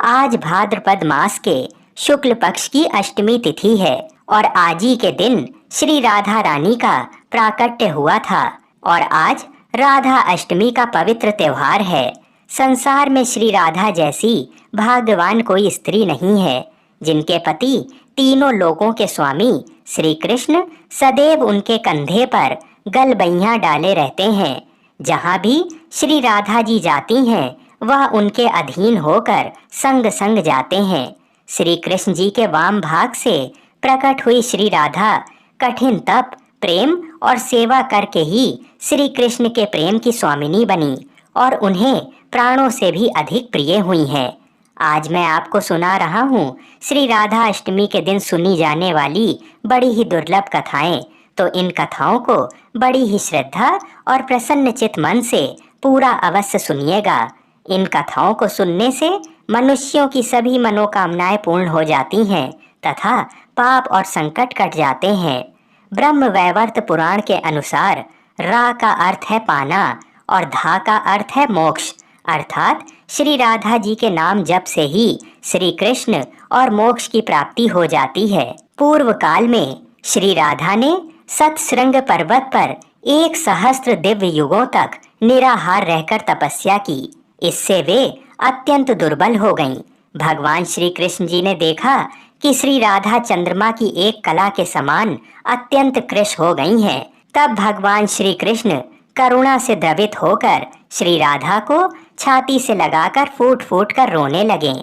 आज भाद्रपद मास के शुक्ल पक्ष की अष्टमी तिथि है और आज ही के दिन श्री राधा रानी का प्राकट्य हुआ था और आज राधा अष्टमी का पवित्र त्योहार है। संसार में श्री राधा जैसी भाग्यवान कोई स्त्री नहीं है, जिनके पति तीनों लोकों के स्वामी श्री कृष्ण सदैव उनके कंधे पर गलबैया डाले रहते हैं। जहाँ भी श्री राधा जी जाती हैं, वह उनके अधीन होकर संग संग जाते हैं। श्री कृष्ण जी के वाम भाग से प्रकट हुई श्री राधा कठिन तप, प्रेम और सेवा करके ही श्री कृष्ण के प्रेम की स्वामिनी बनी और उन्हें प्राणों से भी अधिक प्रिय हुई हैं। आज मैं आपको सुना रहा हूँ श्री राधा अष्टमी के दिन सुनी जाने वाली बड़ी ही दुर्लभ कथाएं। तो इन कथाओं को बड़ी ही श्रद्धा और प्रसन्न चित मन से पूरा अवश्य सुनिएगा। इन कथाओं को सुनने से मनुष्यों की सभी मनोकामनाएं पूर्ण हो जाती हैं तथा पाप और संकट कट जाते हैं। ब्रह्म वैवर्त पुराण के अनुसार रा का अर्थ है पाना और धा का अर्थ है मोक्ष, अर्थात श्री राधा जी के नाम जप से ही श्री कृष्ण और मोक्ष की प्राप्ति हो जाती है। पूर्व काल में श्री राधा ने सतशृंग पर्वत पर 1 सहस्त्र दिव्य युगों तक निराहार रहकर तपस्या की। इससे वे अत्यंत दुर्बल हो गईं। भगवान श्री कृष्ण जी ने देखा कि श्री राधा चंद्रमा की एक कला के समान अत्यंत कृश हो गई हैं। तब भगवान श्री कृष्ण करुणा से द्रवित होकर श्री राधा को छाती से लगाकर फूट फूट कर रोने लगे।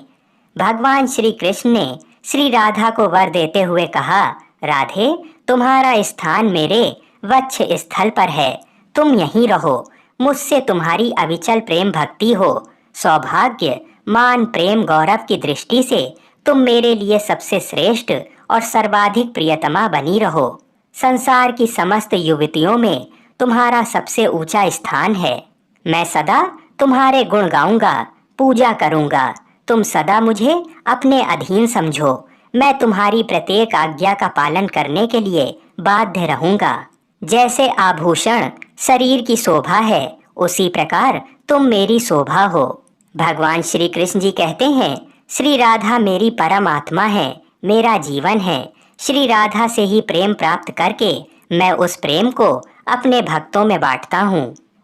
भगवान श्री कृष्ण ने श्री राधा को वर देते हुए कहा, राधे, तुम्हारा स्थान मेरे वक्ष स्थल पर है, तुम यहीं रहो। मुझसे तुम्हारी अविचल प्रेम भक्ति हो। सौभाग्य, मान, प्रेम, गौरव की दृष्टि से तुम मेरे लिए सबसे श्रेष्ठ और सर्वाधिक प्रियतमा बनी रहो। संसार की समस्त युवतियों में तुम्हारा सबसे ऊंचा स्थान है। मैं सदा तुम्हारे गुण गाऊंगा, पूजा करूंगा। तुम सदा मुझे अपने अधीन समझो। मैं तुम्हारी प्रत्येक आज्ञा का पालन करने के लिए बाध्य रहूंगा। जैसे आभूषण शरीर की शोभा है, उसी प्रकार तुम मेरी शोभा हो। भगवान श्री कृष्ण जी कहते हैं, श्री राधा मेरी परम आत्मा है, मेरा जीवन है। श्री राधा से ही प्रेम प्राप्त करके मैं उस प्रेम को अपने भक्तों में बांटता हूँ।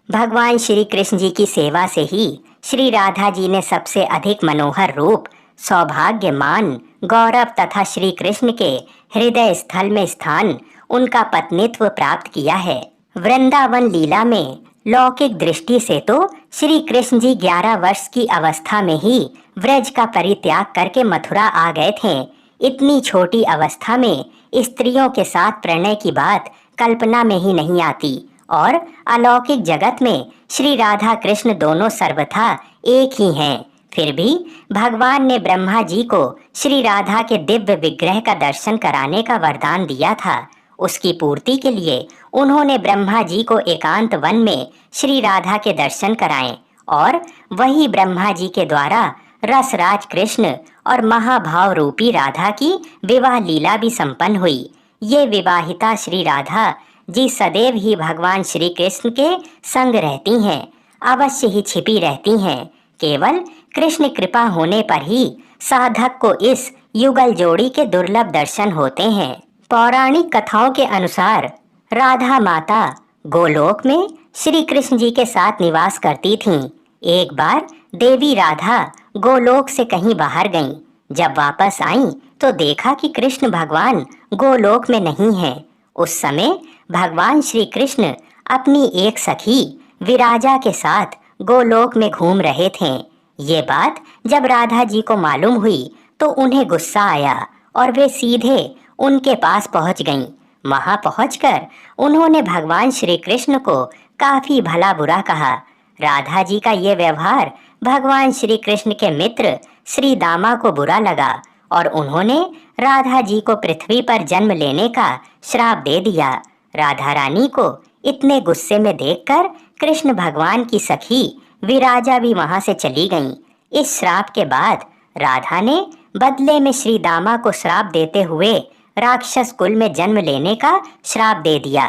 भगवान श्री कृष्ण जी की सेवा से ही श्री राधा जी ने सबसे अधिक मनोहर रूप, सौभाग्य, मान, गौरव तथा श्री कृष्ण के हृदय स्थल में स्थान, उनका पत्नीत्व प्राप्त किया है। वृंदावन लीला में लौकिक दृष्टि से तो श्री कृष्ण जी 11 वर्ष की अवस्था में ही व्रज का परित्याग करके मथुरा आ गए थे। इतनी छोटी अवस्था में स्त्रियों के साथ प्रणय की बात कल्पना में ही नहीं आती और अलौकिक जगत में श्री राधा कृष्ण दोनों सर्वथा एक ही हैं। फिर भी भगवान ने ब्रह्मा जी को श्री राधा के दिव्य विग्रह का दर्शन कराने का वरदान दिया था। उसकी पूर्ति के लिए उन्होंने ब्रह्मा जी को एकांत वन में श्री राधा के दर्शन कराए और वही ब्रह्मा जी के द्वारा रसराज कृष्ण और महाभाव रूपी राधा की विवाह लीला भी संपन्न हुई। ये विवाहिता श्री राधा जी सदैव ही भगवान श्री कृष्ण के संग रहती हैं, अवश्य ही छिपी रहती हैं। केवल कृष्ण कृपा होने पर ही साधक को इस युगल जोड़ी के दुर्लभ दर्शन होते हैं। पौराणिक कथाओं के अनुसार राधा माता गोलोक में श्री कृष्ण जी के साथ निवास करती थीं। एक बार देवी राधा गोलोक से कहीं बाहर गईं। जब वापस आईं तो देखा कि कृष्ण भगवान गोलोक में नहीं हैं। उस समय भगवान श्री कृष्ण अपनी एक सखी विराजा के साथ गोलोक में घूम रहे थे। ये बात जब राधा जी को मालूम हुई तो उन्हें गुस्सा आया और वे सीधे उनके पास पहुंच गईं। वहां पहुंचकर उन्होंने भगवान श्री कृष्ण को काफी भला बुरा कहा। राधा जी का ये व्यवहार भगवान श्री कृष्ण के मित्र श्री दामा को बुरा लगा और उन्होंने राधा जी को पृथ्वी पर जन्म लेने का श्राप दे दिया। राधा रानी को इतने गुस्से में देखकर कृष्ण भगवान की सखी विराजा भी वहां से चली गईं। इस श्राप के बाद राधा ने बदले में श्री दामा को श्राप देते हुए राक्षस कुल में जन्म लेने का श्राप दे दिया।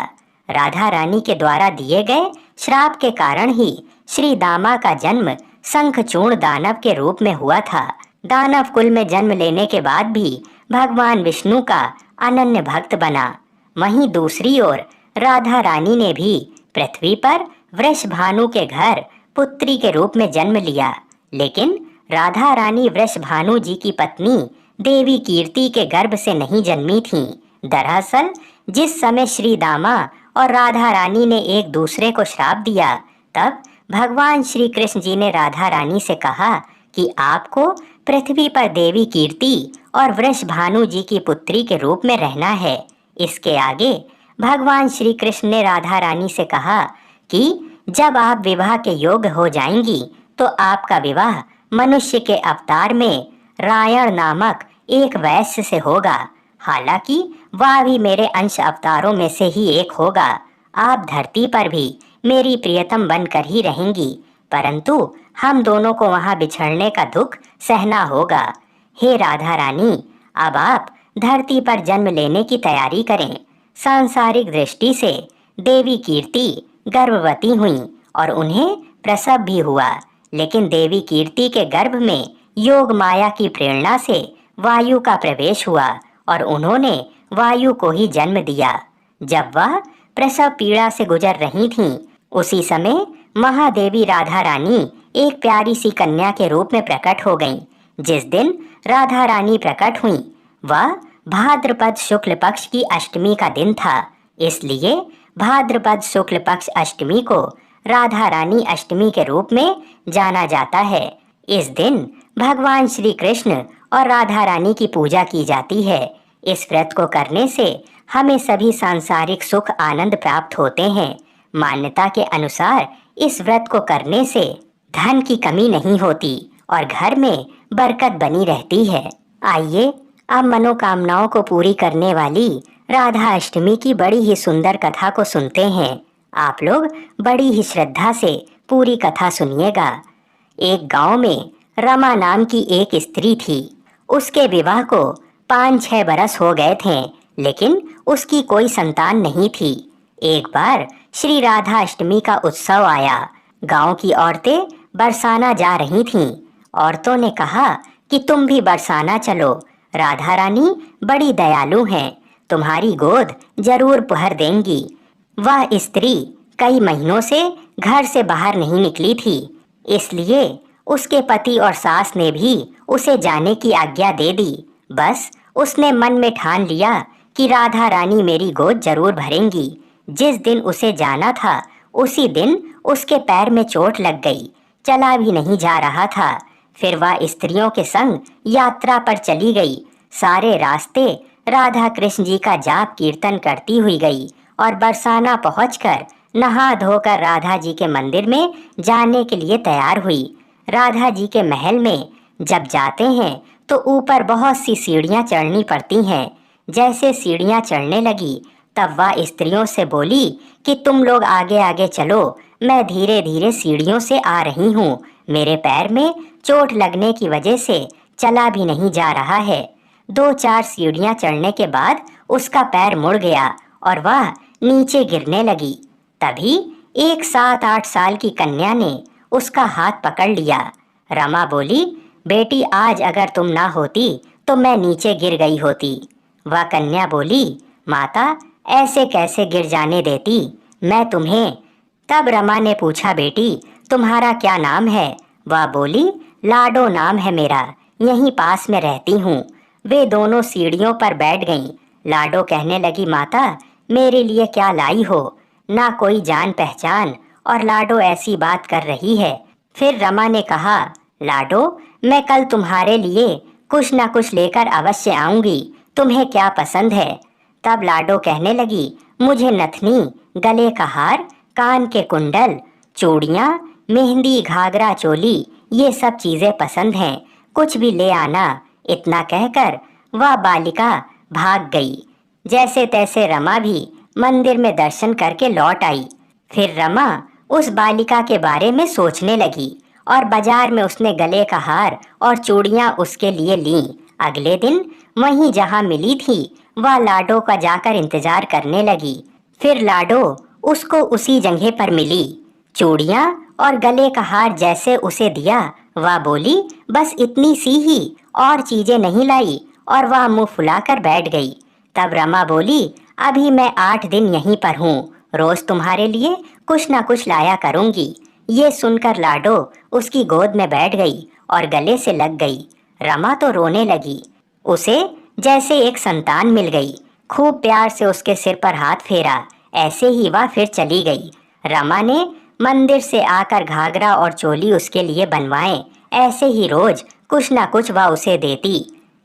राधा रानी के द्वारा दिए गए श्राप के कारण ही श्री दामा का जन्म शंखचूर्ण दानव के रूप में हुआ था। दानव कुल में जन्म लेने के बाद भी भगवान विष्णु का अनन्य भक्त बना। वहीं दूसरी ओर राधा रानी ने भी पृथ्वी पर वृषभानु के घर पुत्री के रूप में जन्म लिया। लेकिन राधा रानी वृषभानु जी की पत्नी देवी कीर्ति के गर्भ से नहीं जन्मी थीं। दरअसल जिस समय श्री दामा और राधा रानी ने एक दूसरे को श्राप दिया, तब भगवान श्री कृष्ण जी ने राधा रानी से कहा कि आपको पृथ्वी पर देवी कीर्ति और वृषभानु जी की पुत्री के रूप में रहना है। इसके आगे भगवान श्री कृष्ण ने राधा रानी से कहा कि जब आप विवाह के योग्य हो जाएंगी तो आपका विवाह मनुष्य के अवतार में रायण नामक एक वैश्य से होगा। हालांकि वह भी मेरे अंश अवतारों में से ही एक होगा। आप धरती पर भी मेरी प्रियतम बनकर ही रहेंगी, परंतु हम दोनों को वहां बिछड़ने का दुख सहना होगा। हे राधा रानी, अब आप धरती पर जन्म लेने की तैयारी करें। सांसारिक दृष्टि से देवी कीर्ति गर्भवती हुई और उन्हें प्रसव भी हुआ, लेकिन देवी कीर्ति के गर्भ में योग माया की प्रेरणा से वायु का प्रवेश हुआ और उन्होंने वायु को ही जन्म दिया। जब वह प्रसव पीड़ा से गुजर रही थीं, उसी समय महादेवी राधा रानी एक प्यारी सी कन्या के रूप में प्रकट हो गईं। जिस दिन राधा रानी प्रकट हुई वह भाद्रपद शुक्ल पक्ष की अष्टमी का दिन था, इसलिए भाद्रपद शुक्ल पक्ष अष्टमी को राधा रानी अष्टमी के रूप में जाना जाता है। इस दिन भगवान श्री कृष्ण और राधा रानी की पूजा की जाती है। इस व्रत को करने से हमें सभी सांसारिक सुख आनंद प्राप्त होते हैं। मान्यता के अनुसार इस व्रत को करने से धन की कमी नहीं होती और घर में बरकत बनी रहती है। आइए अब मनोकामनाओं को पूरी करने वाली राधा अष्टमी की बड़ी ही सुंदर कथा को सुनते हैं। आप लोग बड़ी ही श्रद्धा से पूरी कथा सुनिएगा। एक गांव में रमा नाम की एक स्त्री थी। उसके विवाह को 5-6 बरस हो गए थे, लेकिन उसकी कोई संतान नहीं थी। एक बार श्री राधा अष्टमी का उत्सव आया। गांव की औरतें बरसाना जा रही थीं। औरतों ने कहा कि तुम भी बरसाना चलो, राधा रानी बड़ी दयालु हैं, तुम्हारी गोद जरूर भर देंगी। वह स्त्री कई महीनों से घर से बाहर नहीं निकली थी, इसलिए उसके पति और सास ने भी उसे जाने की आज्ञा दे दी। बस उसने मन में ठान लिया कि राधा रानी मेरी गोद जरूर भरेंगी। जिस दिन उसे जाना था उसी दिन उसके पैर में चोट लग गई, चला भी नहीं जा रहा था। फिर वह स्त्रियों के संग यात्रा पर चली गई। सारे रास्ते राधा कृष्ण जी का जाप कीर्तन करती हुई गई और बरसाना पहुंचकर नहा धोकर राधा जी के मंदिर में जाने के लिए तैयार हुई। राधा जी के महल में जब जाते हैं तो ऊपर बहुत सी सीढ़ियां चढ़नी पड़ती हैं। जैसे सीढ़ियां चढ़ने लगी तब वह स्त्रियों से बोली कि तुम लोग आगे आगे चलो, मैं धीरे धीरे सीढ़ियों से आ रही हूँ। मेरे पैर में चोट लगने की वजह से चला भी नहीं जा रहा है। 2-4 सीढ़ियां चढ़ने के बाद उसका पैर मुड़ गया और वह नीचे गिरने लगी। तभी एक 7-8 साल की कन्या ने उसका हाथ पकड़ लिया। रमा बोली, बेटी आज अगर तुम ना होती तो मैं नीचे गिर गई होती। वह कन्या बोली, माता ऐसे कैसे गिर जाने देती मैं तुम्हें। तब रमा ने पूछा, बेटी तुम्हारा क्या नाम है? वह बोली, लाडो नाम है मेरा, यहीं पास में रहती हूँ। वे दोनों सीढ़ियों पर बैठ गईं। लाडो कहने लगी, माता मेरे लिए क्या लाई हो? ना कोई जान पहचान और लाडो ऐसी बात कर रही है। फिर रमा ने कहा, लाडो मैं कल तुम्हारे लिए कुछ ना कुछ लेकर अवश्य आऊंगी, तुम्हें क्या पसंद है? तब लाडो कहने लगी, मुझे नथनी, गले का हार, कान के कुंडल, चूड़ियाँ, मेहंदी, घाघरा, चोली ये सब चीज़ें पसंद हैं, कुछ भी ले आना। इतना कहकर वह बालिका भाग गई। जैसे तैसे रमा भी मंदिर में दर्शन करके लौट आई। फिर रमा उस बालिका के बारे में सोचने लगी और बाजार में उसने गले का हार और चूड़ियाँ उसके लिए लीं। अगले दिन वहीं जहाँ मिली थी वह लाडो का जाकर इंतजार करने लगी। फिर लाडो उसको उसी जगह पर मिली। चूड़ियाँ और गले का हार जैसे उसे दिया वह बोली, बस इतनी सी ही, और चीजें नहीं लाई, और वह मुंह फुलाकर बैठ गई। तब रमा बोली, अभी मैं 8 दिन यहीं पर हूँ, रोज तुम्हारे लिए कुछ न कुछ लाया करूंगी। ये सुनकर लाडो उसकी गोद में बैठ गई और गले से लग गई। रमा तो रोने लगी। उसे जैसे एक संतान मिल गई। खूब प्यार से उसके सिर पर हाथ फेरा। ऐसे ही वह फिर चली गई। रमा ने मंदिर से आकर घाघरा और चोली उसके लिए बनवाए। ऐसे ही रोज कुछ ना कुछ वह उसे देती।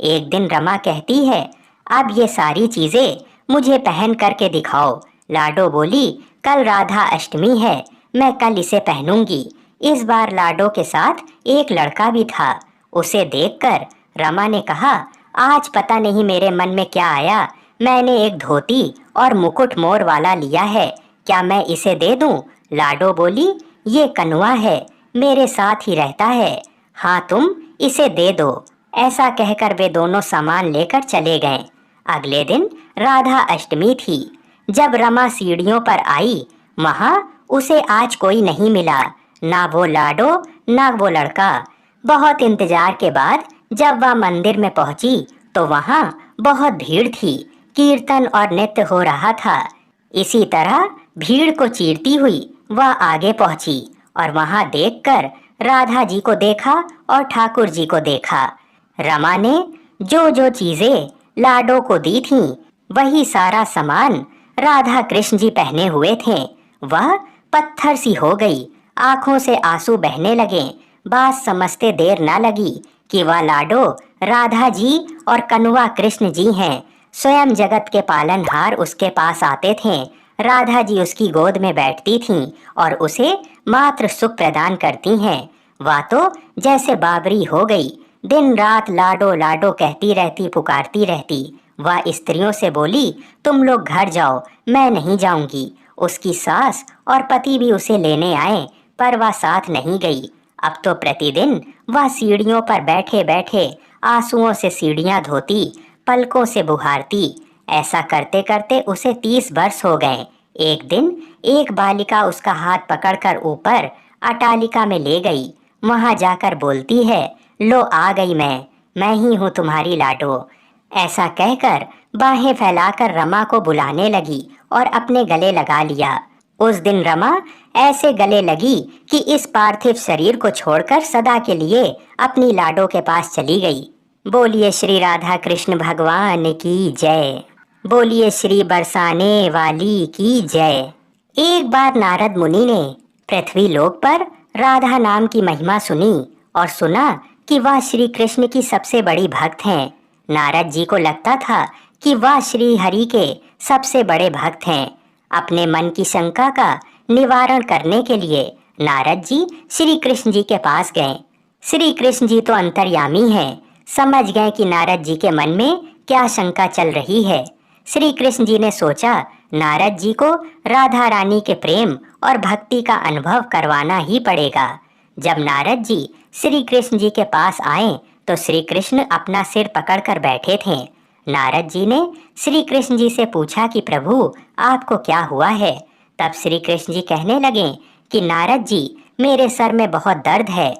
एक दिन रमा कहती है, अब ये सारी चीजें मुझे पहन करके दिखाओ। लाडो बोली, कल राधा अष्टमी है, मैं कल इसे पहनूंगी। इस बार लाडो के साथ एक लड़का भी था। उसे देखकर रमा ने कहा, आज पता नहीं मेरे मन में क्या आया, मैंने एक धोती और मुकुट मोर वाला लिया है, क्या मैं इसे दे दूं? लाडो बोली, ये कनुआ है, मेरे साथ ही रहता है, हाँ तुम इसे दे दो। ऐसा कहकर वे दोनों सामान लेकर चले गए। अगले दिन राधा अष्टमी थी। जब रमा सीढ़ियों पर आई, वहां उसे आज कोई नहीं मिला, ना वो लाडो ना वो लड़का। बहुत इंतजार के बाद जब वह मंदिर में पहुंची तो वहां बहुत भीड़ थी। कीर्तन और नृत्य हो रहा था। इसी तरह भीड़ को चीरती हुई वह आगे पहुंची और वहां देखकर राधा जी को देखा और ठाकुर जी को देखा। रमा ने जो जो चीजें लाडो को दी थीं, वही सारा सामान राधा कृष्ण जी पहने हुए थे। वह पत्थर सी हो गई, आंखों से आंसू बहने लगे। बात समझते देर न लगी कि वह लाडो राधा जी और कनुआ कृष्ण जी हैं। स्वयं जगत के पालनहार उसके पास आते थे। राधा जी उसकी गोद में बैठती थीं और उसे मात्र सुख प्रदान करती हैं। वह तो जैसे बाबरी हो गई, दिन रात लाडो लाडो कहती रहती, पुकारती रहती। वह स्त्रियों से बोली, तुम लोग घर जाओ, मैं नहीं जाऊंगी। उसकी सास और पति भी उसे लेने आए, पर वह साथ नहीं गई। अब तो प्रतिदिन वह सीढ़ियों पर बैठे बैठे आंसुओं से सीढ़ियां धोती, पलकों से बुहारती। ऐसा करते करते उसे 30 वर्ष हो गए। एक दिन एक बालिका उसका हाथ पकड़कर ऊपर अटालिका में ले गई। वहां जाकर बोलती है, लो आ गई मैं ही हूँ तुम्हारी लाडो। ऐसा कहकर बाहें फैलाकर रमा को बुलाने लगी और अपने गले लगा लिया। उस दिन रमा ऐसे गले लगी कि इस पार्थिव शरीर को छोड़कर सदा के लिए अपनी लाडो के पास चली गई। बोलिए श्री राधा कृष्ण भगवान की जय। बोलिए श्री बरसाने वाली की जय। एक बार नारद मुनि ने पृथ्वी लोक पर राधा नाम की महिमा सुनी और सुना कि वह श्री कृष्ण की सबसे बड़ी भक्त हैं। नारद जी को लगता था कि वह श्री हरि के सबसे बड़े भक्त हैं। अपने मन की शंका का निवारण करने के लिए नारद जी श्री कृष्ण जी के पास गए। श्री कृष्ण जी तो अंतर्यामी हैं, समझ गए कि नारद जी के मन में क्या शंका चल रही है। श्री कृष्ण जी ने सोचा, नारद जी को राधा रानी के प्रेम और भक्ति का अनुभव करवाना ही पड़ेगा। जब नारद जी श्री कृष्ण जी के पास आए तो श्री कृष्ण अपना सिर पकड़कर बैठे थे। नारद जी ने श्री कृष्ण जी से पूछा कि प्रभु, आपको क्या हुआ है? तब श्री कृष्ण जी कहने लगे कि नारद जी, मेरे सर में बहुत दर्द है।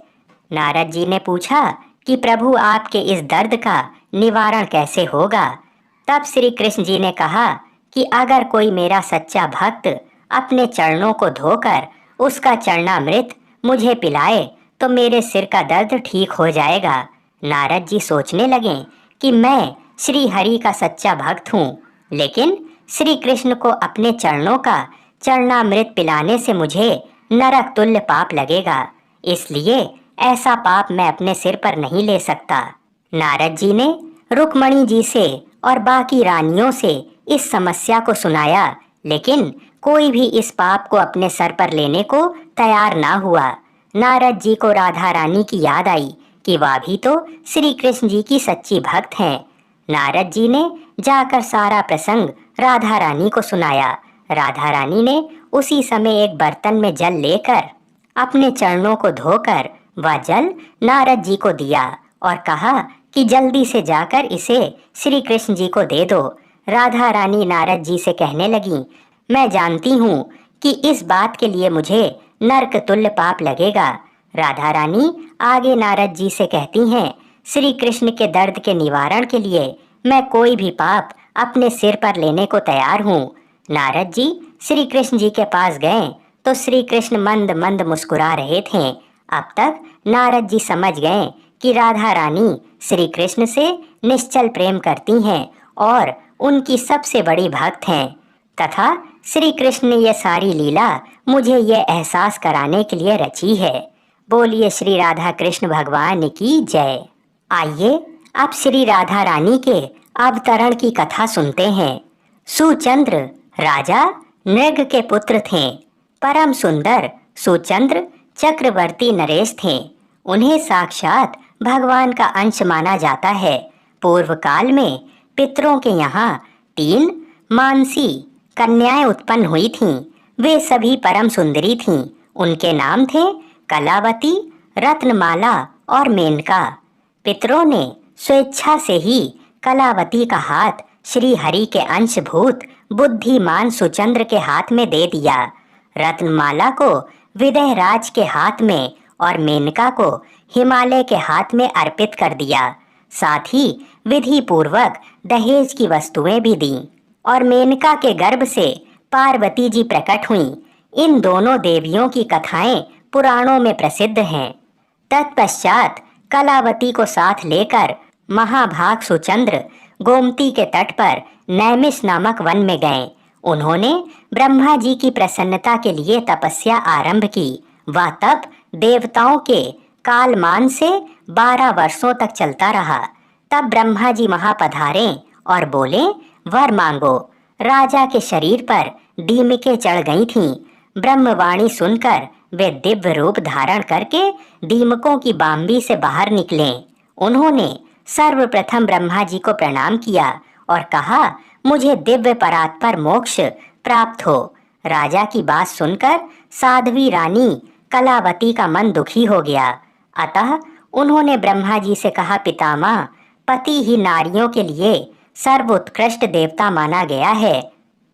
नारद जी ने पूछा कि प्रभु, आपके इस दर्द का निवारण कैसे होगा? तब श्री कृष्ण जी ने कहा कि अगर कोई मेरा सच्चा भक्त अपने चरणों को धोकर उसका चरणामृत मुझे पिलाए तो मेरे सिर का दर्द ठीक हो जाएगा। नारद जी सोचने लगे कि मैं श्री हरि का सच्चा भक्त हूँ, लेकिन श्री कृष्ण को अपने चरणों का चरणामृत पिलाने से मुझे नरक तुल्य पाप लगेगा, इसलिए ऐसा पाप मैं अपने सिर पर नहीं ले सकता। नारद जी ने रुक्मणी जी से और बाकी रानियों से इस समस्या को सुनाया, लेकिन कोई भी इस पाप को अपने सर पर लेने को तैयार ना हुआ। नारद जी को राधा रानी की याद आई कि वह भी तो श्री कृष्ण जी की सच्ची भक्त हैं। नारद जी ने जाकर सारा प्रसंग राधा रानी को सुनाया। राधा रानी ने उसी समय एक बर्तन में जल लेकर अपने चरणों को धोकर वह जल नारद जी को दिया और कहा कि जल्दी से जाकर इसे श्री कृष्ण जी को दे दो। राधा रानी नारद जी से कहने लगी, मैं जानती हूँ कि इस बात के लिए मुझे नरक तुल्य पाप लगेगा। राधा रानी आगे नारद जी से कहती हैं, श्री कृष्ण के दर्द के निवारण के लिए मैं कोई भी पाप अपने सिर पर लेने को तैयार हूँ। नारद जी श्री कृष्ण जी के पास गए तो श्री कृष्ण मंद मंद मुस्कुरा रहे थे। अब तक नारद जी समझ गए कि राधा रानी श्री कृष्ण से निश्चल प्रेम करती हैं और उनकी सबसे बड़ी भक्त हैं तथा श्री कृष्ण ने यह सारी लीला मुझे यह एहसास कराने के लिए रची है। बोलिए श्री राधा कृष्ण भगवान की जय। आइए अब श्री राधा रानी के अवतरण की कथा सुनते हैं। सुचंद्र राजा नृग के पुत्र थे। परम सुंदर सुचंद्र चक्रवर्ती नरेश थे। उन्हें साक्षात भगवान का अंश माना जाता है। पूर्व काल में पितरों के यहाँ 3 मानसी कन्याएं उत्पन्न हुई थीं। वे सभी परम सुंदरी थीं। उनके नाम थे कलावती, रत्नमाला और मेनका। पितरों ने स्वेच्छा से ही कलावती का हाथ श्री हरि के अंशभूत बुद्धिमान सुचंद्र के हाथ में दे दिया। रत्नमाला को विदय राज के हाथ में और मेनका को हिमालय के हाथ में अर्पित कर दिया। साथ ही विधि पूर्वक दहेज की वस्तुएं भी दी और मेनका के गर्भ से पार्वती जी प्रकट हुईं। इन दोनों देवियों की कथाएं पुराणों में प्रसिद्ध हैं। तत्पश्चात कलावती को साथ लेकर महाभाग सुचंद्र गोमती के तट पर नैमिष नामक वन में गए। उन्होंने ब्रह्मा जी की प्रसन्नता के लिए तपस्या आरंभ की। वह तप देवताओं के कालमान से 12 वर्षों तक चलता रहा। तब ब्रह्मा जी वहां पधारे और बोले, वर मांगो। राजा के शरीर पर दीमकें चढ़ गई थीं। ब्रह्मवाणी सुनकर वे दिव्य रूप धारण करके दीमकों की बाम्बी से बाहर निकले। उन्होंने सर्वप्रथम ब्रह्मा जी को प्रणाम किया और कहा, मुझे दिव्य परात्पर मोक्ष प्राप्त हो। राजा की बात सुनकर साध्वी रानी कलावती का मन दुखी हो गया। अतः उन्होंने ब्रह्मा जी से कहा, पितामह, पति ही नारियों के लिए सर्वोत्कृष्ट देवता माना गया है।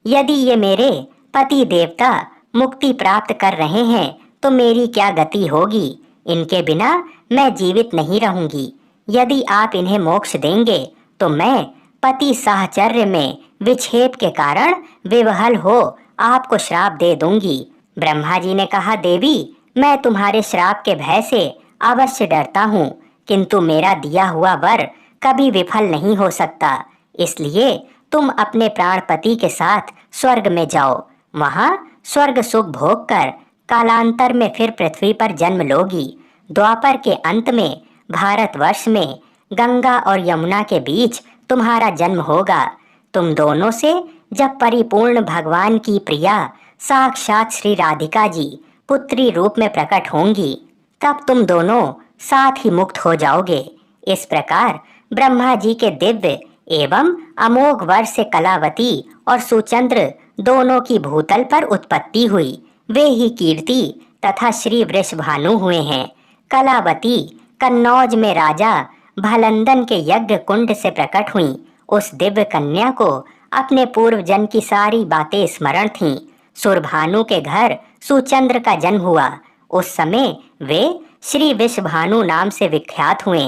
यदि ये मेरे पति देवता मुक्ति प्राप्त कर रहे हैं तो मेरी क्या गति होगी। इनके बिना मैं जीवित नहीं रहूंगी। यदि आप इन्हें मोक्ष देंगे तो मैं पति साहचर्य में विक्षेप के कारण विवहल हो आपको श्राप दे दूंगी। ब्रह्मा जी ने कहा, देवी, मैं तुम्हारे श्राप के भय से अवश्य डरता हूँ, किंतु मेरा दिया हुआ वर कभी विफल नहीं हो सकता। इसलिए तुम अपने प्राणपति के साथ स्वर्ग में जाओ। वहां स्वर्ग सुख भोग कर कालांतर में फिर पृथ्वी पर जन्म लोगी। द्वापर के अंत में भारतवर्ष में गंगा और यमुना के बीच तुम्हारा जन्म होगा। तुम दोनों से जब परिपूर्ण भगवान की प्रिया साक्षात श्री राधिका जी पुत्री रूप में प्रकट होंगी, तब तुम दोनों साथ ही मुक्त हो जाओगे। इस प्रकार ब्रह्मा जी के दिव्य एवं अमोघ वर से कलावती और सुचंद्र दोनों की भूतल पर उत्पत्ति हुई। वे ही कीर्ति तथा श्री वृषभानु हुए हैं। कलावती कन्नौज में राजा भलंदन के यज्ञ कुंड से प्रकट हुई। उस दिव्य कन्या को अपने पूर्व जन्म की सारी बातें स्मरण थीं। सुरभानु के घर सुचंद्र का जन्म हुआ। उस समय वे श्री वृषभानु नाम से विख्यात हुए।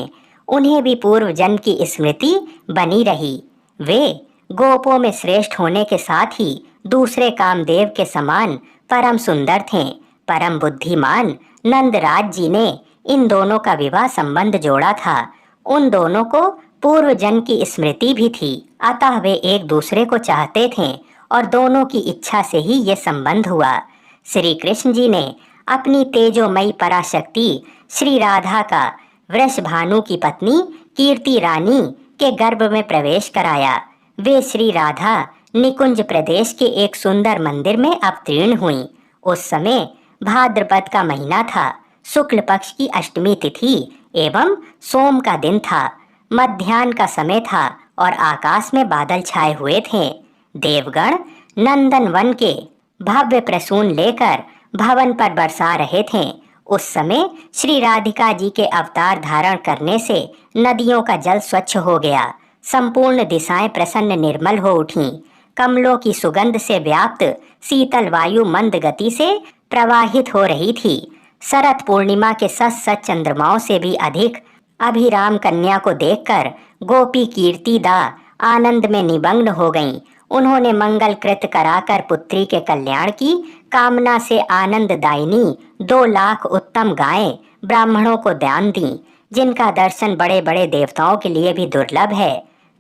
उन्हें भी पूर्व जन्म की स्मृति बनी रही। वे गोपों में श्रेष्ठ होने के साथ ही दूसरे कामदेव के समान परम सुंदर थे। परम बुद्धिमान नंदराज जी ने इन दोनों का विवाह संबंध जोड़ा था। उन दोनों को पूर्व जन्म की स्मृति भी थी, अतः वे एक दूसरे को चाहते थे और दोनों की इच्छा से ही ये संबंध हुआ। श्री कृष्ण जी ने अपनी तेजोमयी पराशक्ति श्री राधा का वृषभानु की पत्नी कीर्ति रानी के गर्भ में प्रवेश कराया। वे श्री राधा निकुंज प्रदेश के एक सुंदर मंदिर में अवतीर्ण हुई। उस समय भाद्रपद का महीना था। शुक्ल पक्ष की अष्टमी तिथि एवं सोम का दिन था। मध्याह्न का समय था और आकाश में बादल छाए हुए थे। देवगण नंदन वन के भव्य प्रसून लेकर भवन पर बरसा रहे थे। उस समय श्री राधिका जी के अवतार धारण करने से नदियों का जल स्वच्छ हो गया। संपूर्ण दिशाएं प्रसन्न निर्मल हो उठीं। कमलों की सुगंध से व्याप्त शीतल वायु मंद गति से प्रवाहित हो रही थी। शरद पूर्णिमा के सत चंद्रमाओं से भी अधिक अभिराम कन्या को देखकर गोपी कीर्ति दा आनंद में निमग्न हो गईं। उन्होंने मंगल कृत कराकर पुत्री के कल्याण की कामना से आनंददायिनी 2 लाख उत्तम गायें ब्राह्मणों को दान दी, जिनका दर्शन बड़े बड़े देवताओं के लिए भी दुर्लभ है।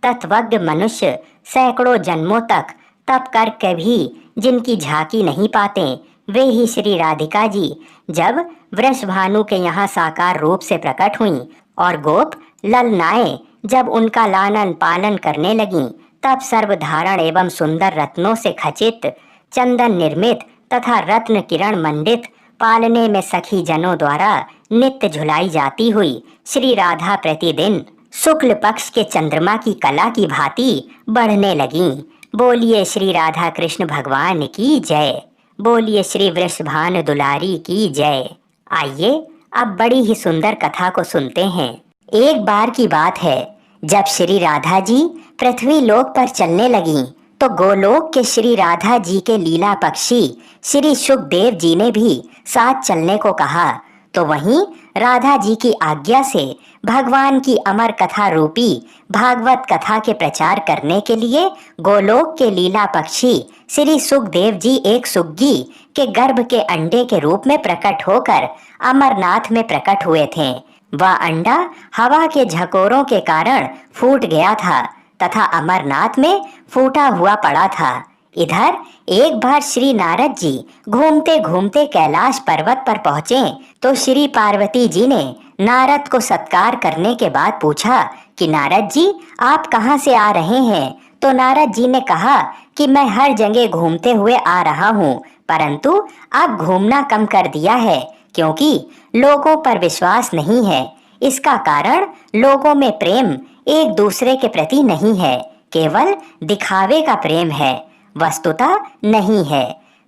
तत्वज्ञ मनुष्य सैकड़ों जन्मों तक तप करके भी जिनकी झांकी नहीं पाते, वे ही श्री राधिका जी जब वृषभानु के यहाँ साकार रूप से प्रकट हुईं और गोप ललनाएं जब उनका लालन पालन करने लगीं, तब सर्वधारण एवं सुंदर रत्नों से खचित, चंदन निर्मित तथा रत्न किरण मंडित पालने में सखी जनों द्वारा नित्य झुलाई जाती हुई श्री राधा प्रतिदिन शुक्ल पक्ष के चंद्रमा की कला की भांति बढ़ने लगीं। बोलिए श्री राधा कृष्ण भगवान की जय। बोलिए श्री वृषभानु दुलारी की जय। आइए अब बड़ी ही सुंदर कथा को सुनते हैं। एक बार की बात है, जब श्री राधा जी पृथ्वी लोक पर चलने लगीं, तो गोलोक के श्री राधा जी के लीला पक्षी श्री सुखदेव जी ने भी साथ चलने को कहा। तो वहीं राधा जी की आज्ञा से भगवान की अमर कथा रूपी भागवत कथा के प्रचार करने के लिए गोलोक के लीला पक्षी श्री सुखदेव जी एक सुग्गी के गर्भ के अंडे के रूप में प्रकट होकर अमरनाथ में प्रकट हुए थे। वह अंडा हवा के झकोरों के कारण फूट गया था तथा अमरनाथ में फूटा हुआ पड़ा था। इधर एक बार श्री नारद जी घूमते घूमते कैलाश पर्वत पर पहुँचे, तो श्री पार्वती जी ने नारद को सत्कार करने के बाद पूछा कि नारद जी आप कहाँ से आ रहे हैं। तो नारद जी ने कहा कि मैं हर जगह घूमते हुए आ रहा हूँ, परंतु अब घूमना कम कर दिया है, क्योंकि लोगों पर विश्वास नहीं है। इसका कारण लोगों में प्रेम एक दूसरे के प्रति नहीं है, केवल दिखावे का प्रेम है, वस्तुतः नहीं है।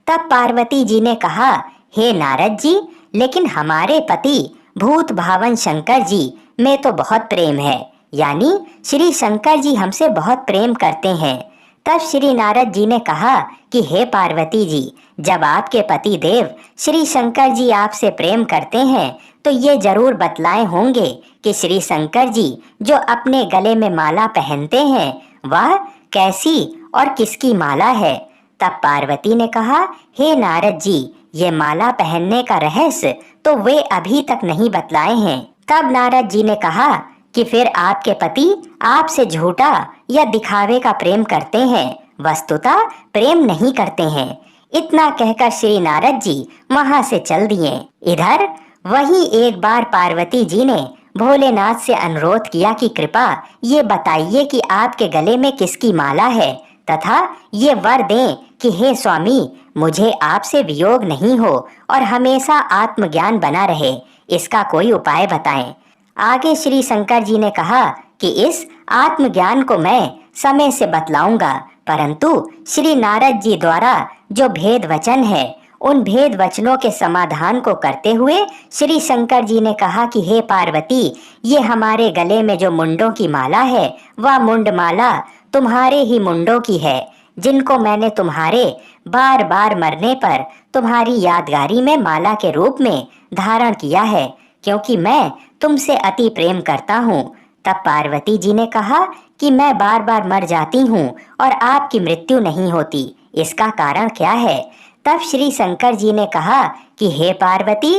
तब पार्वती जी ने कहा, हे नारद जी, लेकिन हमारे पति भूत भावन शंकर जी में तो बहुत प्रेम है, यानी श्री शंकर जी हमसे बहुत प्रेम करते हैं। तब श्री नारद जी ने कहा कि हे पार्वती जी, जब आपके पति देव श्री शंकर जी आपसे प्रेम करते हैं, तो ये जरूर बतलाए होंगे कि श्री शंकर जी जो अपने गले में माला पहनते हैं, वह कैसी और किसकी माला है। तब पार्वती ने कहा, हे नारद जी, ये माला पहनने का रहस्य तो वे अभी तक नहीं बतलाए हैं। तब नारद जी ने कहा कि फिर आपके पति आपसे झूठा या दिखावे का प्रेम करते हैं, वस्तुतः प्रेम नहीं करते हैं। इतना कहकर श्री नारद जी वहां से चल दिए। इधर वहीं एक बार पार्वती जी ने भोलेनाथ से अनुरोध किया कि कृपा ये बताइए कि आपके गले में किसकी माला है, तथा ये वर दें कि हे स्वामी, मुझे आपसे वियोग नहीं हो और हमेशा आत्मज्ञान बना रहे, इसका कोई उपाय बताएं। आगे श्री शंकर जी ने कहा कि इस आत्मज्ञान को मैं समय से बतलाऊंगा, परंतु श्री नारद जी द्वारा जो भेद वचन है, उन भेद वचनों के समाधान को करते हुए श्री शंकर जी ने कहा कि हे पार्वती, ये हमारे गले में जो मुंडों की माला है, वह मुंड माला तुम्हारे ही मुंडों की है, जिनको मैंने तुम्हारे बार बार मरने पर तुम्हारी यादगारी में माला के रूप में धारण किया है, क्योंकि मैं तुमसे अति प्रेम करता हूँ। तब पार्वती जी ने कहा कि मैं बार बार मर जाती हूँ और आपकी मृत्यु नहीं होती, इसका कारण क्या है। तब श्री शंकर जी ने कहा कि हे पार्वती,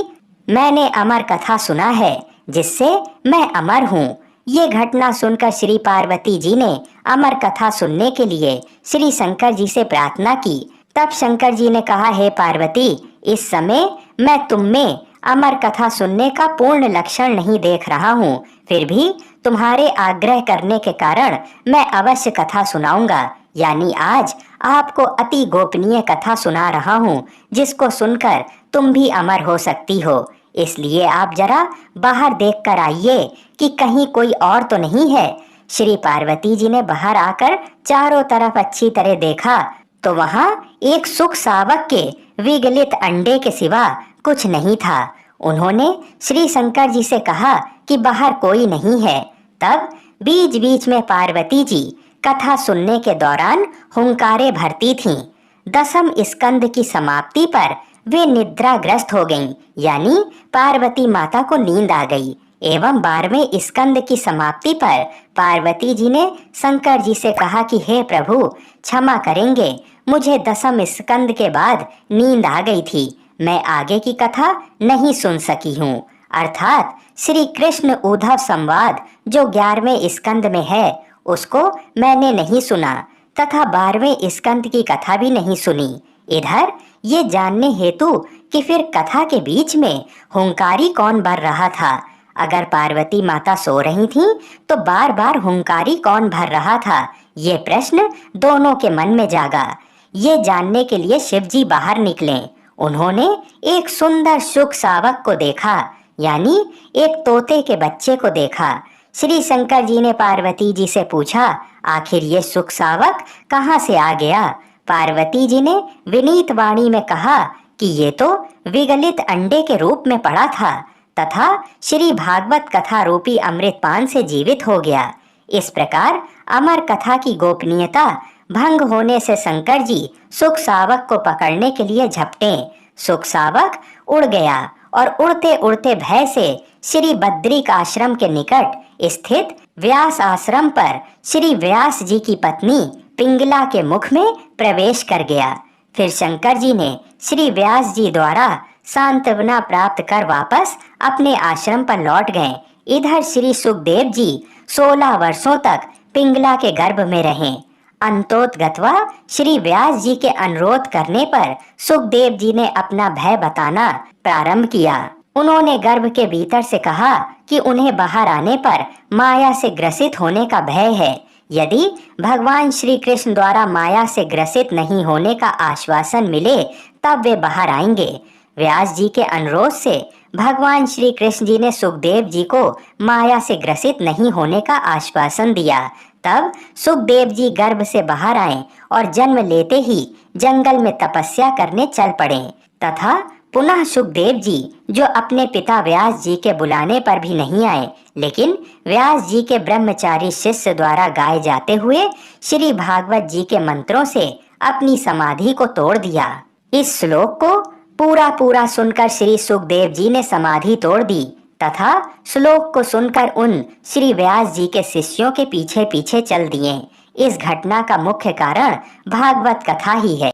मैंने अमर कथा सुना है, जिससे मैं अमर हूँ। ये घटना सुनकर श्री पार्वती जी ने अमर कथा सुनने के लिए श्री शंकर जी से प्रार्थना की। तब शंकर जी ने कहा, हे पार्वती, इस समय मैं तुम में अमर कथा सुनने का पूर्ण लक्षण नहीं देख रहा हूँ, फिर भी तुम्हारे आग्रह करने के कारण मैं अवश्य कथा सुनाऊंगा। यानी आज आपको अति गोपनीय कथा सुना रहा हूँ, जिसको सुनकर तुम भी अमर हो सकती हो। इसलिए आप जरा बाहर देख कर आइए कि कहीं कोई और तो नहीं है। श्री पार्वती जी ने बाहर आकर चारों तरफ अच्छी तरह देखा, तो वहाँ एक सुख सावक के विगलित अंडे के सिवा कुछ नहीं था। उन्होंने श्री शंकर जी से कहा कि बाहर कोई नहीं है। तब बीच बीच में पार्वती जी कथा सुनने के दौरान हुंकारे भरती थीं। 10वें स्कंद की समाप्ति पर वे निद्राग्रस्त हो गईं, यानी पार्वती माता को नींद आ गई। एवं 12वें स्कंद की समाप्ति पर पार्वती जी ने शंकर जी से कहा कि हे प्रभु, क्षमा करेंगे, मुझे 10वें स्कंद के बाद नींद आ गई थी, मैं आगे की कथा नहीं सुन सकी हूँ। अर्थात श्री कृष्ण उद्धव संवाद जो 11वें स्कंद में है उसको मैंने नहीं सुना तथा 12वें स्कंद की कथा भी नहीं सुनी। इधर ये जानने हेतु कि फिर कथा के बीच में हुंकारी कौन भर रहा था। अगर पार्वती माता सो रही थीं, तो बार बार हुंकारी कौन भर रहा था, ये प्रश्न दोनों के मन में जागा। ये जानने के लिए शिवजी बाहर निकले। उन्होंने एक सुंदर शुक सावक को देखा, यानी एक तोते के बच्चे को देखा। श्री शंकर जी ने पार्वती जी से पूछा, आखिर ये सुख सावक कहाँ से आ गया। पार्वती जी ने विनीत वाणी में कहा कि ये तो विगलित अंडे के रूप में पड़ा था तथा श्री भागवत कथा रूपी अमृतपान से जीवित हो गया। इस प्रकार अमर कथा की गोपनीयता भंग होने से शंकर जी सुख सावक को पकड़ने के लिए झपटे। सुख सावक उड़ गया और उड़ते उड़ते भय से श्री बद्रिक आश्रम के निकट स्थित व्यास आश्रम पर श्री व्यास जी की पत्नी पिंगला के मुख में प्रवेश कर गया। फिर शंकर जी ने श्री व्यास जी द्वारा सांत्वना प्राप्त कर वापस अपने आश्रम पर लौट गए। इधर श्री सुखदेव जी 16 वर्षों तक पिंगला के गर्भ में रहे। अंतोतगत्वा श्री व्यास जी के अनुरोध करने पर सुखदेव जी ने अपना भय बताना प्रारंभ किया। उन्होंने गर्भ के भीतर से कहा कि उन्हें बाहर आने पर माया से ग्रसित होने का भय है। यदि भगवान श्री कृष्ण द्वारा माया से ग्रसित नहीं होने का आश्वासन मिले तब वे बाहर आएंगे। व्यास जी के अनुरोध से भगवान श्री कृष्ण जी ने सुखदेव जी को माया से ग्रसित नहीं होने का आश्वासन दिया। तब सुखदेव जी गर्भ से बाहर आए और जन्म लेते ही जंगल में तपस्या करने चल पड़े तथा पुनः सुखदेव जी जो अपने पिता व्यास जी के बुलाने पर भी नहीं आए, लेकिन व्यास जी के ब्रह्मचारी शिष्य द्वारा गाए जाते हुए श्री भागवत जी के मंत्रों से अपनी समाधि को तोड़ दिया। इस श्लोक को पूरा सुनकर श्री सुखदेव जी ने समाधि तोड़ दी तथा श्लोक को सुनकर उन श्री व्यास जी के शिष्यों के पीछे पीछे चल दिए। इस घटना का मुख्य कारण भागवत कथा ही है।